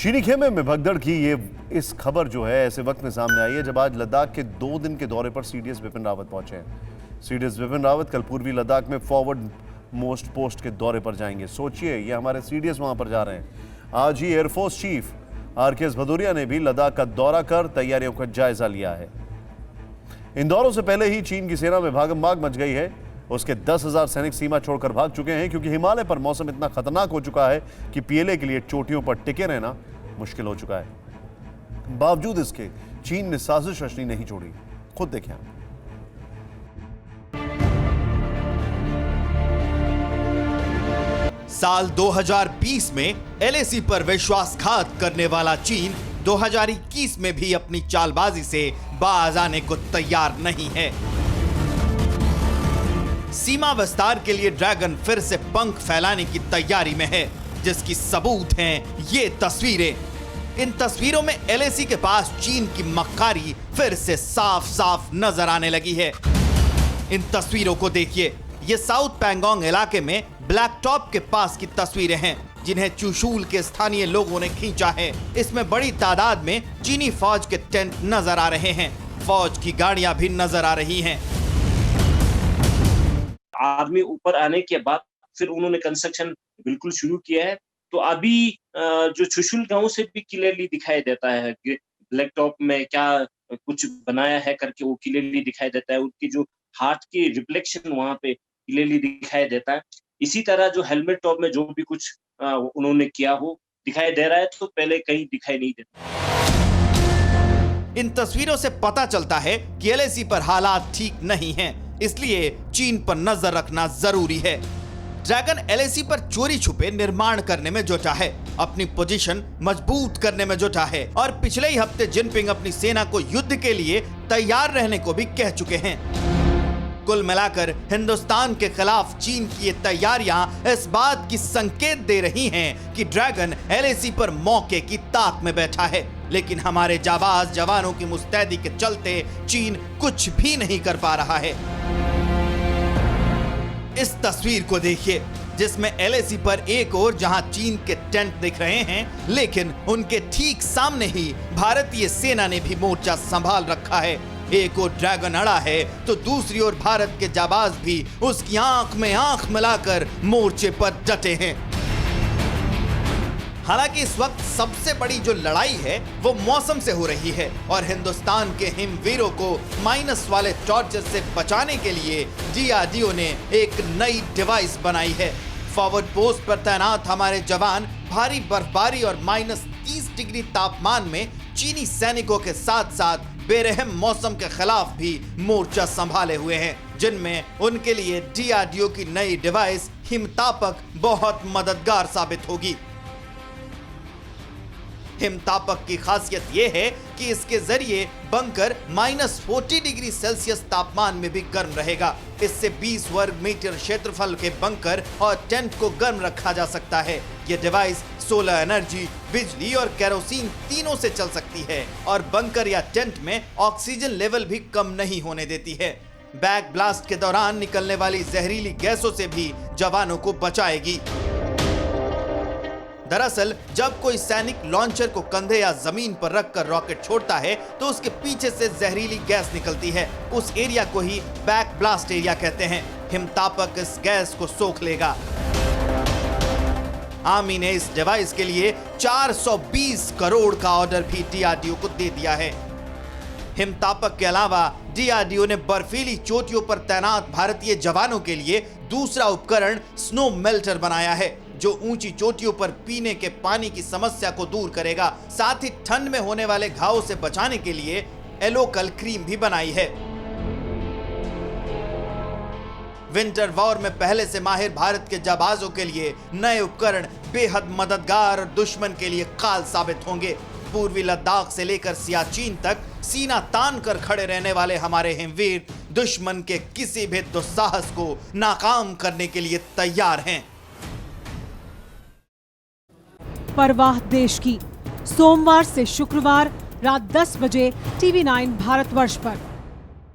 चीनी खेमे में भगदड़ की ये इस खबर जो है ऐसे वक्त में सामने आई है जब आज लद्दाख के 2 दिन के दौरे पर सीडीएस बिपिन रावत पहुंचे हैं। सीडीएस बिपिन रावत कल पूर्वी लद्दाख में फॉरवर्ड मोस्ट पोस्ट के दौरे पर जाएंगे। सोचिए, ये हमारे सीडीएस वहां पर जा रहे हैं। आज ही एयरफोर्स चीफ आरकेएस भदौरिया ने भी लद्दाख का दौरा कर तैयारियों का जायजा लिया है। इन दौरों से पहले ही चीन की सेना में भागम भाग मच गई है। उसके 10,000 सैनिक सीमा छोड़कर भाग चुके हैं क्योंकि हिमालय पर मौसम इतना खतरनाक हो चुका है कि पीएलए के लिए चोटियों पर टिके रहना मुश्किल हो चुका है। बावजूद इसके चीन ने साजिश रचनी नहीं छोड़ी। खुद देखें। साल 2020 में एलएसी पर विश्वासघात करने वाला चीन 2021 में भी अपनी चालबाजी से बाज आने को तैयार नहीं है। सीमा विस्तार के लिए ड्रैगन फिर से पंख फैलाने की तैयारी में है, जिसकी सबूत हैं ये तस्वीरें। इन तस्वीरों में एलएसी के पास चीन की मक्कारी फिर से साफ साफ नजर आने लगी है। इन तस्वीरों को देखिए। ये साउथ पैंगोंग इलाके में ब्लैक टॉप के पास की तस्वीरें हैं, जिन्हें चुशूल के स्थानीय लोगों ने खींचा है। इसमें बड़ी तादाद में चीनी फौज के टेंट नजर आ रहे हैं। फौज की गाड़ियां भी नजर आ रही हैं। आर्मी ऊपर आने के बाद फिर उन्होंने कंस्ट्रक्शन बिल्कुल शुरू किया है। तो अभी जो चुशूल गांव से भी क्लियरली दिखाई देता है ब्लैक टॉप में क्या कुछ बनाया है करके, वो क्लियरली दिखाई देता है। उनकी जो हार्ट की रिफ्लेक्शन वहां पे क्लियरली दिखाई देता है। इसी तरह जो हेलमेट टॉप में जो भी कुछ उन्होंने किया हो दिखाई दे रहा है, तो पहले कहीं दिखाई नहीं देता। इन तस्वीरों से पता चलता है कि एलएसी पर हालात ठीक नहीं हैं, इसलिए चीन पर नजर रखना जरूरी है। ड्रैगन एलएसी पर चोरी छुपे निर्माण करने में जुटा है, अपनी पोजीशन मजबूत करने में जुटा है और पिछले ही हफ्ते जिनपिंग अपनी सेना को युद्ध के लिए तैयार रहने को भी कह चुके हैं। कुल मिलाकर हिंदुस्तान के खिलाफ चीन की ये तैयारियां इस बात की संकेत दे रही हैं कि ड्रैगन एलएसी पर मौके की ताक में बैठा है। लेकिन हमारे जाबाज जवानों की मुस्तैदी के चलते चीन कुछ भी नहीं कर पा रहा है। इस तस्वीर को देखिए, जिसमें एलएसी पर एक ओर जहां चीन के टेंट दिख रहे हैं, लेकिन उनके ठीक सामने ही भारतीय सेना ने भी मोर्चा संभाल रखा है। एक ओर ड्रैगन अड़ा है तो दूसरी ओर भारत के जाबाज भी उसकी आंख में आंख मिलाकर मोर्चे पर डटे हैं। हालांकि इस वक्त सबसे बड़ी जो लड़ाई है वो मौसम से हो रही है और हिंदुस्तान के हिमवीरों को माइनस वाले टॉर्चर से बचाने के लिए डीआरडीओ ने एक नई डिवाइस बनाई है। फॉरवर्ड पोस्ट पर तैनात हमारे जवान भारी बर्फबारी और -30 डिग्री तापमान में चीनी सैनिकों के साथ साथ बेरहम मौसम के खिलाफ भी मोर्चा संभाले हुए हैं, जिनमें उनके लिए डीआरडीओ की नई डिवाइस हिमतापक बहुत मददगार साबित होगी। हिमतापक की खासियत यह है कि इसके जरिए बंकर -40 डिग्री सेल्सियस तापमान में भी गर्म रहेगा। इससे 20 वर्ग मीटर क्षेत्रफल के बंकर और टेंट को गर्म रखा जा सकता है। यह डिवाइस सोलर एनर्जी, बिजली और केरोसिन तीनों से चल सकती है और बंकर या टेंट में ऑक्सीजन लेवल भी कम नहीं होने देती है। बैक ब्लास्ट के दौरान निकलने वाली जहरीली गैसों से भी जवानों को बचाएगी। दरअसल जब कोई सैनिक लॉन्चर को कंधे या जमीन पर रखकर रॉकेट छोड़ता है तो उसके पीछे से जहरीली गैस निकलती है। उस एरिया को ही बैक ब्लास्ट एरिया कहते हैं। हिमतापक इस गैस को सोख लेगा। आर्मी ने इस डिवाइस के लिए 420 करोड़ का ऑर्डर भी डीआरडीओ को दे दिया है। हिमतापक के अलावा डीआरडीओ ने बर्फीली चोटियों पर तैनात भारतीय जवानों के लिए दूसरा उपकरण स्नो मेल्टर बनाया है, जो ऊंची चोटियों पर पीने के पानी की समस्या को दूर करेगा। साथ ही ठंड में होने वाले घावों से बचाने के लिए एलोकल क्रीम भी बनाई है। विंटर वॉर में पहले से माहिर भारत के जाबाजों के लिए नए उपकरण बेहद मददगार और दुश्मन के लिए काल साबित होंगे। पूर्वी लद्दाख से लेकर सियाचिन तक सीना तान कर खड़े रहने वाले हमारे हिमवीर दुश्मन के किसी भी दुस्साहस को नाकाम करने के लिए तैयार हैं। परवाह देश की, सोमवार से शुक्रवार रात 10 बजे TV9 भारतवर्ष पर।